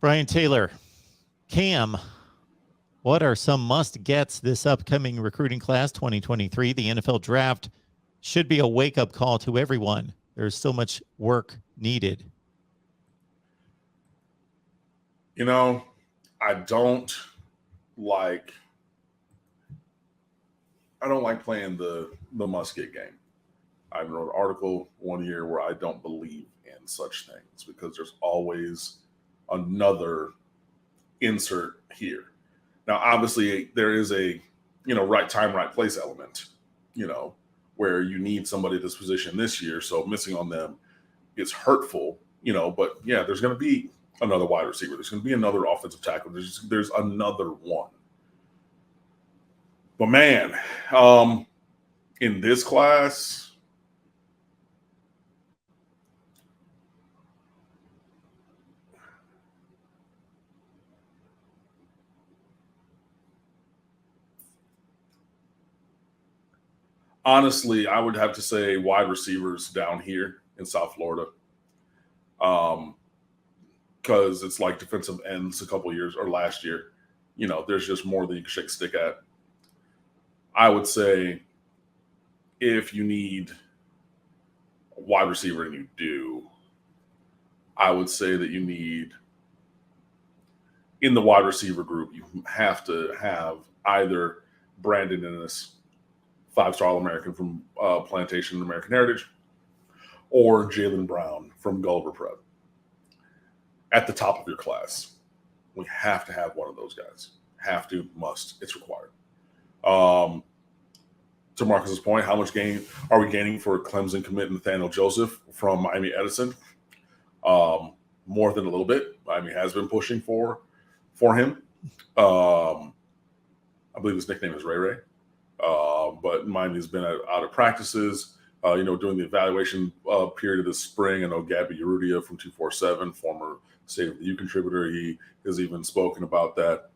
Brian Taylor, Cam, what are some must-gets this upcoming recruiting class 2023? The NFL draft should be a wake-up call to everyone. There's so much work needed. You know, I don't like playing the must-get game. I wrote an article one year where I don't believe in such things because there's always another insert here. Now, obviously, there is a, right time, right place element, where you need somebody at this position this year. So missing on them is hurtful, but yeah, there's going to be another wide receiver. There's going to be another offensive tackle. There's another one. But man, in this class, honestly, I would have to say wide receivers down here in South Florida. Because it's like defensive ends a couple years or last year, there's just more than you can shake a stick at. I would say if you need a wide receiver, and you do, I would say that you need, in the wide receiver group, you have to have either Brandon Ennis, 5-star All-American from Plantation American Heritage, or Jaylen Brown from Gulliver Prep at the top of your class. We have to have one of those guys. Have to, must. It's required. To Marcus's point, how much gain are we gaining for Clemson commit Nathaniel Joseph from Miami Edison? More than a little bit. Miami has been pushing for him. I believe his nickname is Ray Ray. But Miami's been out of practices, during the evaluation period of the spring. I know Gabby Urrutia from 247, former State of the U contributor, he has even spoken about that.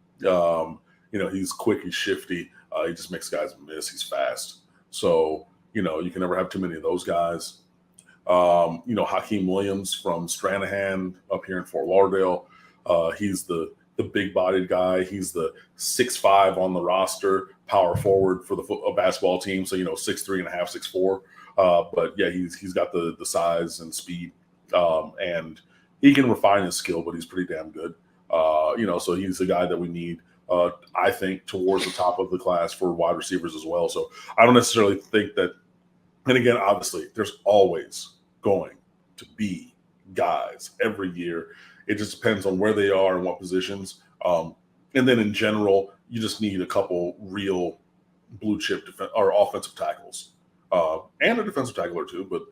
He's quick, he's shifty. He just makes guys miss. He's fast. So, you can never have too many of those guys. Hakeem Williams from Stranahan up here in Fort Lauderdale. He's the big-bodied guy. He's the 6'5" on the roster, power forward for the basketball team. So, 6'3.5", 6'4". But, yeah, he's got the size and speed. And he can refine his skill, but he's pretty damn good. So he's the guy that we need, I think, towards the top of the class for wide receivers as well. So I don't necessarily think that – and, again, obviously, there's always going to be guys every year. It just depends on where they are and what positions. And then in general, you just need a couple real blue chip or offensive tackles and a defensive tackle or two. But,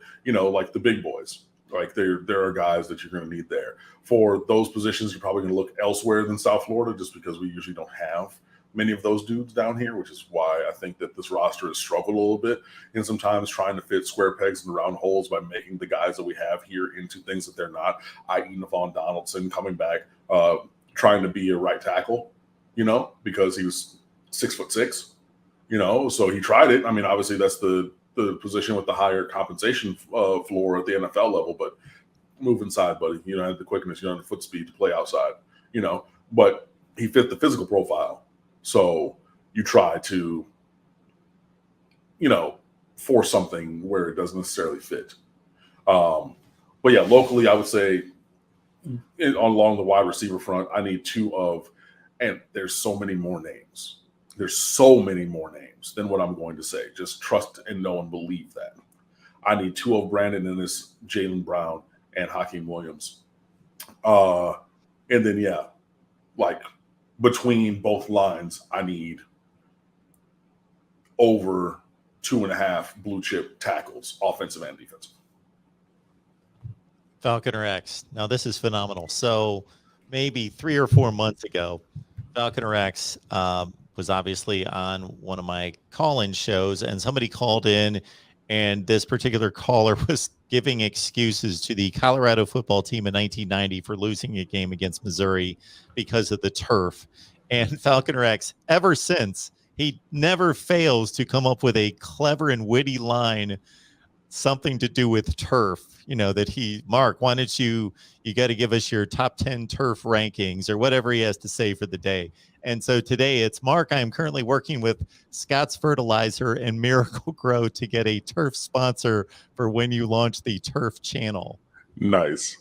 like the big boys, like there are guys that you're going to need there. For those positions, you're probably going to look elsewhere than South Florida just because we usually don't have many of those dudes down here, which is why I think that this roster has struggled a little bit and sometimes trying to fit square pegs in round holes by making the guys that we have here into things that they're not, i.e. Navon Donaldson coming back, trying to be a right tackle, because he was 6'6", so he tried it. I mean, obviously that's the position with the higher compensation floor at the NFL level, but move inside, buddy. You don't have the quickness, you don't have the foot speed to play outside, but he fit the physical profile. So you try to, force something where it doesn't necessarily fit. But yeah, locally, I would say along the wide receiver front, I need and there's so many more names. There's so many more names than what I'm going to say. Just trust and know and believe that. I need 2 of Brandon Ennis, Jaylen Brown, and Hakeem Williams. And then, yeah, like between both lines, I need over 2.5 blue chip tackles, offensive and defensive. Falconer X. Now, this is phenomenal. So maybe 3 or 4 months ago, Falconer X was obviously on one of my call-in shows, and somebody called in, and this particular caller was giving excuses to the Colorado football team in 1990 for losing a game against Missouri because of the turf. And Falconer X, ever since, he never fails to come up with a clever and witty line something to do with turf, that Mark, why don't you got to give us your top 10 turf rankings or whatever he has to say for the day. And so today it's Mark. I'm currently working with Scott's Fertilizer and Miracle Grow to get a turf sponsor for when you launch the turf channel. Nice.